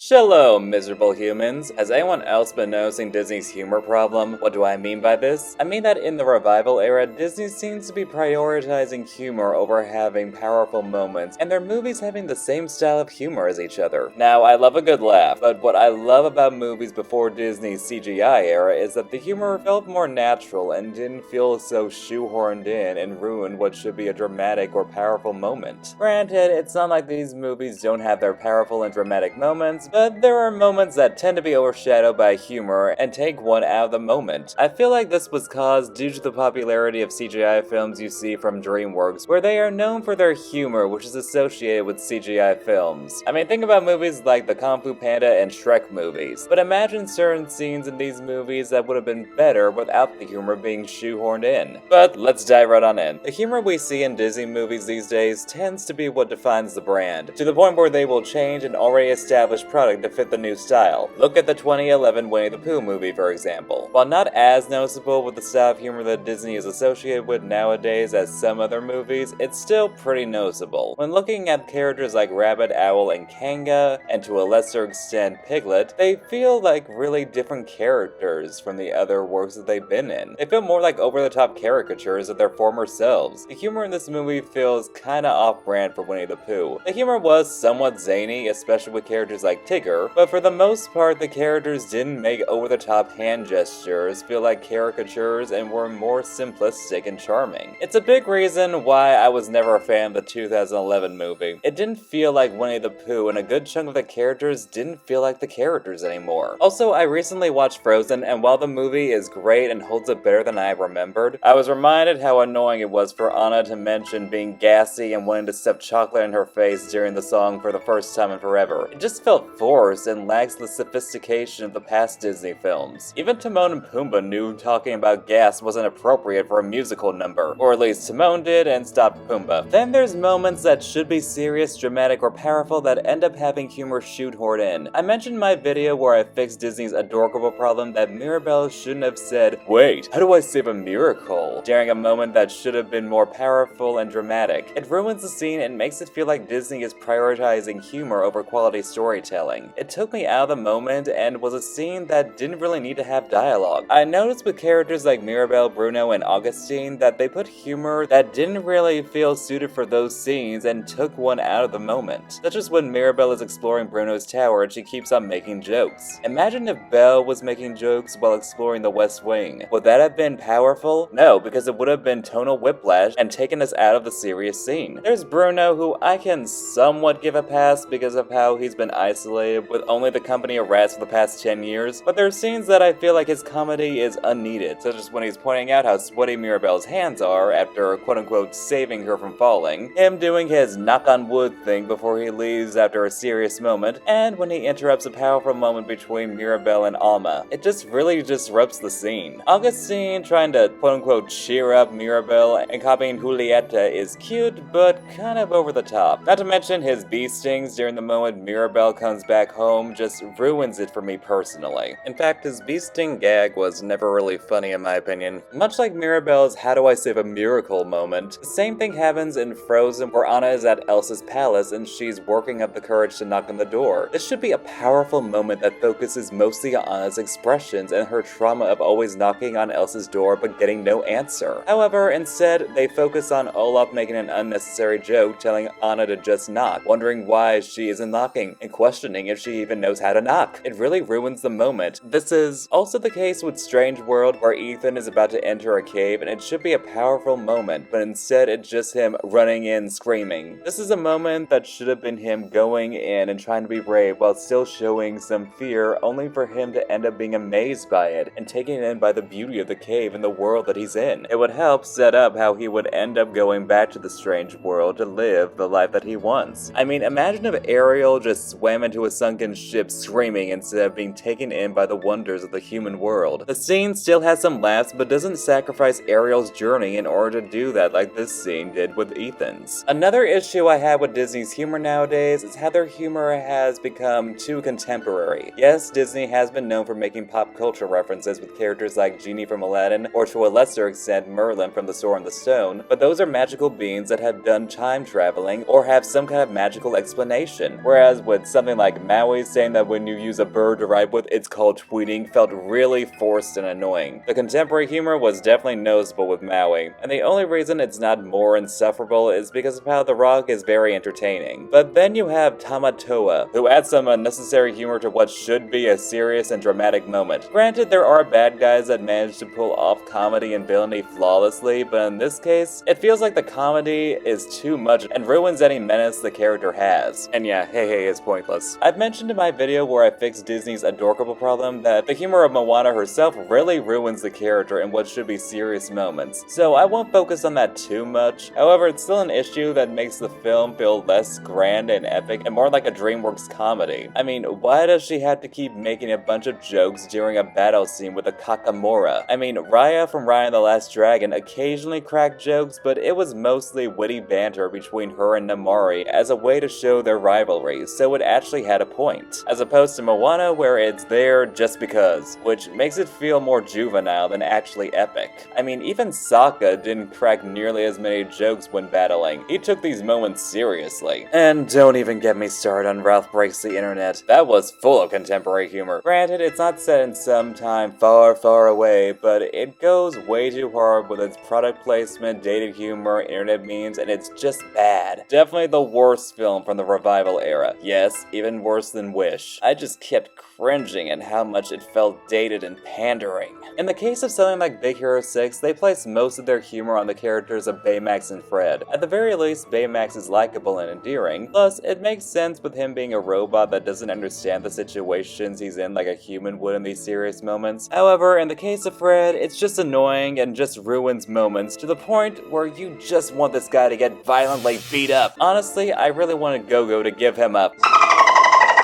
Shalom, miserable humans. Has anyone else been noticing Disney's humor problem? What do I mean by this? I mean that in the revival era, Disney seems to be prioritizing humor over having powerful moments, and their movies having the same style of humor as each other. Now, I love a good laugh, but what I love about movies before Disney's CGI era is that the humor felt more natural and didn't feel so shoehorned in and ruined what should be a dramatic or powerful moment. Granted, it's not like these movies don't have their powerful and dramatic moments, but there are moments that tend to be overshadowed by humor and take one out of the moment. I feel like this was caused due to the popularity of CGI films you see from DreamWorks, where they are known for their humor, which is associated with CGI films. I mean, think about movies like the Kung Fu Panda and Shrek movies, but imagine certain scenes in these movies that would have been better without the humor being shoehorned in. But let's dive right on in. The humor we see in Disney movies these days tends to be what defines the brand, to the point where they will change an already established product to fit the new style. Look at the 2011 Winnie the Pooh movie, for example. While not as noticeable with the style of humor that Disney is associated with nowadays as some other movies, it's still pretty noticeable. When looking at characters like Rabbit, Owl, and Kanga, and to a lesser extent Piglet, they feel like really different characters from the other works that they've been in. They feel more like over-the-top caricatures of their former selves. The humor in this movie feels kinda off-brand for Winnie the Pooh. The humor was somewhat zany, especially with characters like Tigger, but for the most part the characters didn't make over-the-top hand gestures feel like caricatures and were more simplistic and charming. It's a big reason why I was never a fan of the 2011 movie. It didn't feel like Winnie the Pooh, and a good chunk of the characters didn't feel like the characters anymore. Also, I recently watched Frozen, and while the movie is great and holds up better than I remembered, I was reminded how annoying it was for Anna to mention being gassy and wanting to stuff chocolate in her face during the song for the first time in forever. It just felt forced and lacks the sophistication of the past Disney films. Even Timon and Pumbaa knew talking about gas wasn't appropriate for a musical number, or at least Timon did and stopped Pumbaa. Then there's moments that should be serious, dramatic, or powerful that end up having humor shoehorned in. I mentioned in my video where I fixed Disney's adorable problem that Mirabel shouldn't have said, "Wait, how do I save a miracle?" during a moment that should have been more powerful and dramatic. It ruins the scene and makes it feel like Disney is prioritizing humor over quality storytelling. It took me out of the moment and was a scene that didn't really need to have dialogue. I noticed with characters like Mirabel, Bruno, and Augustine that they put humor that didn't really feel suited for those scenes and took one out of the moment. Such as when Mirabel is exploring Bruno's tower and she keeps on making jokes. Imagine if Belle was making jokes while exploring the West Wing. Would that have been powerful? No, because it would have been tonal whiplash and taken us out of the serious scene. There's Bruno, who I can somewhat give a pass because of how he's been isolated with only the company of rats for the past 10 years, but there's scenes that I feel like his comedy is unneeded, such as when he's pointing out how sweaty Mirabel's hands are after quote-unquote saving her from falling, him doing his knock on wood thing before he leaves after a serious moment, and when he interrupts a powerful moment between Mirabel and Alma. It just really disrupts the scene. Augustine trying to quote-unquote cheer up Mirabel and copying Julieta is cute, but kind of over the top. Not to mention his bee stings during the moment Mirabel comes back home just ruins it for me personally. In fact, his bee sting gag was never really funny in my opinion. Much like Mirabel's "how do I save a miracle" moment, the same thing happens in Frozen where Anna is at Elsa's palace and she's working up the courage to knock on the door. This should be a powerful moment that focuses mostly on Anna's expressions and her trauma of always knocking on Elsa's door but getting no answer. However, instead, they focus on Olaf making an unnecessary joke telling Anna to just knock, wondering why she isn't knocking, and questioning if she even knows how to knock. It really ruins the moment. This is also the case with Strange World, where Ethan is about to enter a cave and it should be a powerful moment, but instead it's just him running in screaming. This is a moment that should have been him going in and trying to be brave while still showing some fear, only for him to end up being amazed by it and taken in by the beauty of the cave and the world that he's in. It would help set up how he would end up going back to the Strange World to live the life that he wants. I mean, imagine if Ariel just swam into a sunken ship screaming instead of being taken in by the wonders of the human world. The scene still has some laughs, but doesn't sacrifice Ariel's journey in order to do that like this scene did with Ethan's. Another issue I have with Disney's humor nowadays is how their humor has become too contemporary. Yes, Disney has been known for making pop culture references with characters like Genie from Aladdin, or to a lesser extent Merlin from The Sword and the Stone, but those are magical beings that have done time traveling or have some kind of magical explanation. Whereas with something like like Maui saying that when you use a bird to write with, it's called tweeting, felt really forced and annoying. The contemporary humor was definitely noticeable with Maui, and the only reason it's not more insufferable is because of how The Rock is very entertaining. But then you have Tamatoa, who adds some unnecessary humor to what should be a serious and dramatic moment. Granted, there are bad guys that manage to pull off comedy and villainy flawlessly, but in this case, it feels like the comedy is too much and ruins any menace the character has. And yeah, hey is pointless. I've mentioned in my video where I fixed Disney's adorkable problem that the humor of Moana herself really ruins the character in what should be serious moments, so I won't focus on that too much. However, it's still an issue that makes the film feel less grand and epic and more like a DreamWorks comedy. I mean, why does she have to keep making a bunch of jokes during a battle scene with a Kakamora? I mean, Raya from Raya and the Last Dragon occasionally cracked jokes, but it was mostly witty banter between her and Namari as a way to show their rivalry, so it actually had a point. As opposed to Moana, where it's there just because, which makes it feel more juvenile than actually epic. I mean, even Sokka didn't crack nearly as many jokes when battling. He took these moments seriously. And don't even get me started on Ralph Breaks the Internet. That was full of contemporary humor. Granted, it's not set in some time far, far away, but it goes way too hard with its product placement, dated humor, internet memes, and it's just bad. Definitely the worst film from the revival era. Yes, even worse than Wish. I just kept cringing at how much it felt dated and pandering. In the case of something like Big Hero 6, they place most of their humor on the characters of Baymax and Fred. At the very least, Baymax is likable and endearing, plus it makes sense with him being a robot that doesn't understand the situations he's in like a human would in these serious moments. However, in the case of Fred, it's just annoying and just ruins moments to the point where you just want this guy to get violently beat up. Honestly, I really wanted Go-Go to give him a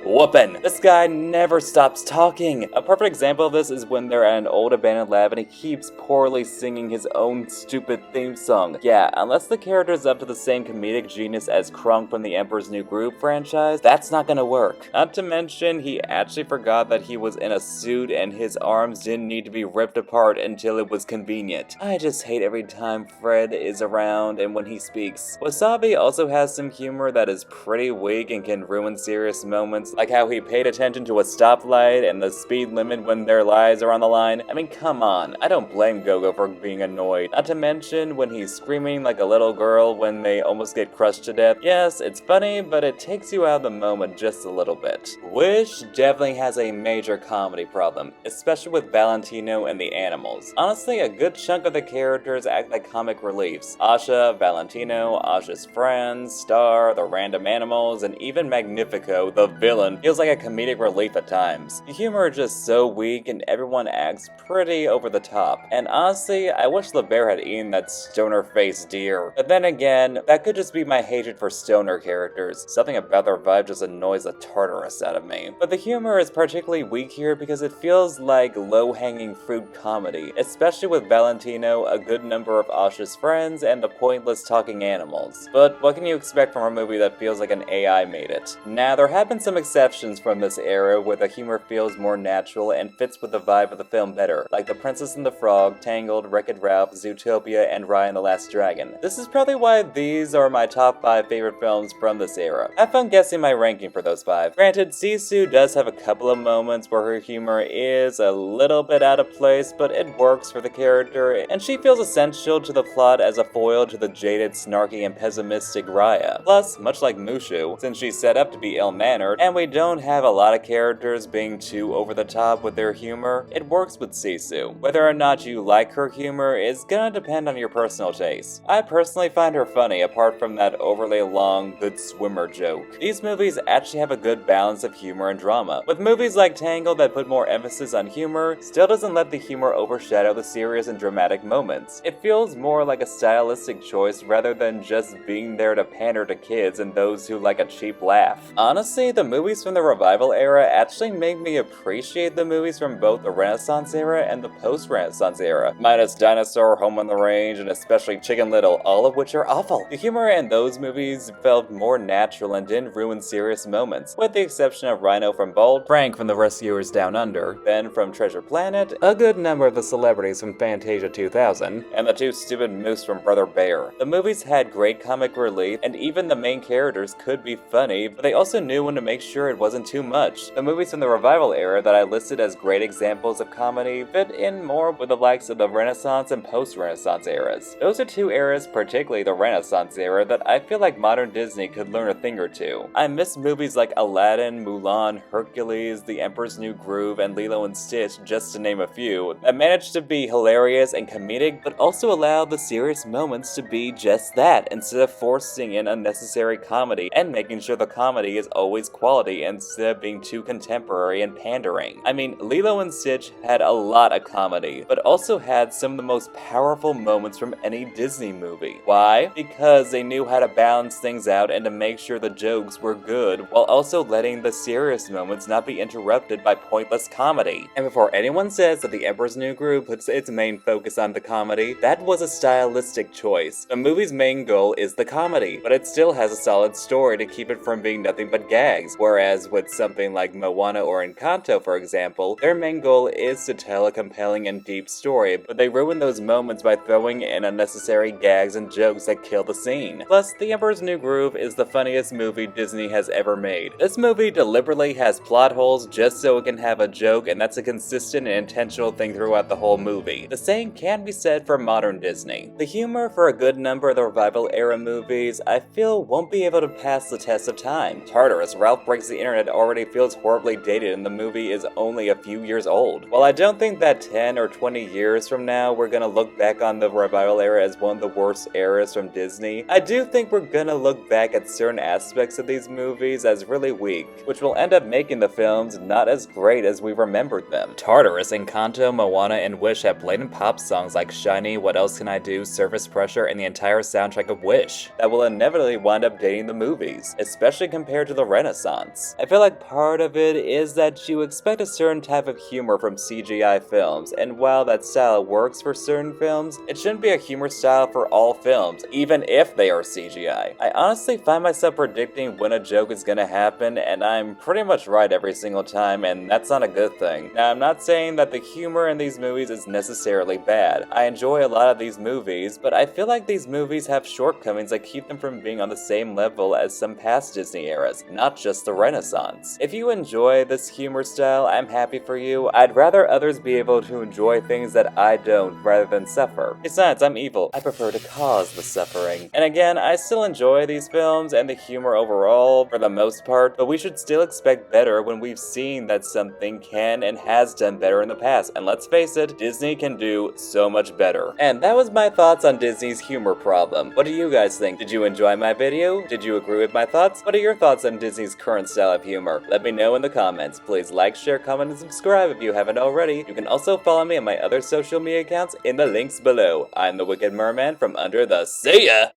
whoopin'. This guy never stops talking. A perfect example of this is when they're at an old abandoned lab and he keeps poorly singing his own stupid theme song. Yeah, unless the character's up to the same comedic genius as Krunk from the Emperor's New Groove franchise, that's not gonna work. Not to mention, he actually forgot that he was in a suit and his arms didn't need to be ripped apart until it was convenient. I just hate every time Fred is around and when he speaks. Wasabi also has some humor that is pretty weak and can ruin serious moments, like how he paid attention to a stoplight and the speed limit when their lives are on the line. I mean, come on, I don't blame Go-Go for being annoyed. Not to mention when he's screaming like a little girl when they almost get crushed to death. Yes, it's funny, but it takes you out of the moment just a little bit. Wish definitely has a major comedy problem, especially with Valentino and the animals. Honestly, a good chunk of the characters act like comic reliefs. Asha, Valentino, Asha's friends, Star, the random animals, and even Magnifico, the villain, feels like a comedic relief at times. The humor is just so weak and everyone acts pretty over the top. And honestly, I wish the bear had eaten that stoner-faced deer. But then again, that could just be my hatred for stoner characters. Something about their vibe just annoys the Tartarus out of me. But the humor is particularly weak here because it feels like low-hanging fruit comedy, especially with Valentino, a good number of Asha's friends, and the pointless talking animals. But what can you expect from a movie that feels like an AI made it? Now, there have been some exceptions from this era where the humor feels more natural and fits with the vibe of the film better, like The Princess and the Frog, Tangled, Wreck-It Ralph, Zootopia, and Raya and the Last Dragon. This is probably why these are my top 5 favorite films from this era. Have fun guessing my ranking for those 5. Granted, Sisu does have a couple of moments where her humor is a little bit out of place, but it works for the character, and she feels essential to the plot as a foil to the jaded, snarky, and pessimistic Raya. Plus, much like Mushu, since she's set up to be ill-mannered, and we don't have a lot of characters being too over the top with their humor, it works with Sisu. Whether or not you like her humor is gonna depend on your personal taste. I personally find her funny apart from that overly long, good swimmer joke. These movies actually have a good balance of humor and drama, with movies like Tangled that put more emphasis on humor, still doesn't let the humor overshadow the serious and dramatic moments. It feels more like a stylistic choice rather than just being there to pander to kids and those who like a cheap laugh. Honestly, the movies from the revival era actually make me appreciate the movies from both the Renaissance era and the post-Renaissance era, minus Dinosaur, Home on the Range, and especially Chicken Little, all of which are awful. The humor in those movies felt more natural and didn't ruin serious moments, with the exception of Rhino from Bolt, Frank from The Rescuers Down Under, Ben from Treasure Planet, a good number of the celebrities from Fantasia 2000, and the two stupid moose from Brother Bear. The movies had great comic relief, and even the main characters could be funny, but they also knew when to make sure sure it wasn't too much. The movies from the Revival era that I listed as great examples of comedy fit in more with the likes of the Renaissance and post-Renaissance eras. Those are two eras, particularly the Renaissance era, that I feel like modern Disney could learn a thing or two. I miss movies like Aladdin, Mulan, Hercules, The Emperor's New Groove, and Lilo and Stitch, just to name a few, that managed to be hilarious and comedic, but also allow the serious moments to be just that, instead of forcing in unnecessary comedy and making sure the comedy is always quality instead of being too contemporary and pandering. I mean, Lilo and Stitch had a lot of comedy, but also had some of the most powerful moments from any Disney movie. Why? Because they knew how to balance things out and to make sure the jokes were good, while also letting the serious moments not be interrupted by pointless comedy. And before anyone says that The Emperor's New Groove puts its main focus on the comedy, that was a stylistic choice. The movie's main goal is the comedy, but it still has a solid story to keep it from being nothing but gags, whereas with something like Moana or Encanto, for example, their main goal is to tell a compelling and deep story, but they ruin those moments by throwing in unnecessary gags and jokes that kill the scene. Plus, The Emperor's New Groove is the funniest movie Disney has ever made. This movie deliberately has plot holes just so it can have a joke, and that's a consistent and intentional thing throughout the whole movie. The same can be said for modern Disney. The humor for a good number of the Revival era movies, I feel, won't be able to pass the test of time. Tartarus, Ralph Breaks the Internet already feels horribly dated and the movie is only a few years old. While I don't think that 10 or 20 years from now we're gonna look back on the Revival era as one of the worst eras from Disney, I do think we're gonna look back at certain aspects of these movies as really weak, which will end up making the films not as great as we remembered them. Tartarus, Encanto, Moana, and Wish have blatant pop songs like Shiny, What Else Can I Do, Surface Pressure, and the entire soundtrack of Wish that will inevitably wind up dating the movies, especially compared to the Renaissance. I feel like part of it is that you expect a certain type of humor from CGI films, and while that style works for certain films, it shouldn't be a humor style for all films, even if they are CGI. I honestly find myself predicting when a joke is gonna happen, and I'm pretty much right every single time, and that's not a good thing. Now, I'm not saying that the humor in these movies is necessarily bad. I enjoy a lot of these movies, but I feel like these movies have shortcomings that keep them from being on the same level as some past Disney eras, not just the Renaissance. If you enjoy this humor style, I'm happy for you. I'd rather others be able to enjoy things that I don't, rather than suffer. Besides, I'm evil. I prefer to cause the suffering. And again, I still enjoy these films and the humor overall, for the most part, but we should still expect better when we've seen that something can and has done better in the past. And let's face it, Disney can do so much better. And that was my thoughts on Disney's humor problem. What do you guys think? Did you enjoy my video? Did you agree with my thoughts? What are your thoughts on Disney's current style of humor? Let me know in the comments. Please like, share, comment, and subscribe if you haven't already. You can also follow me on my other social media accounts in the links below. I'm the Wicked Merman from Under the See ya!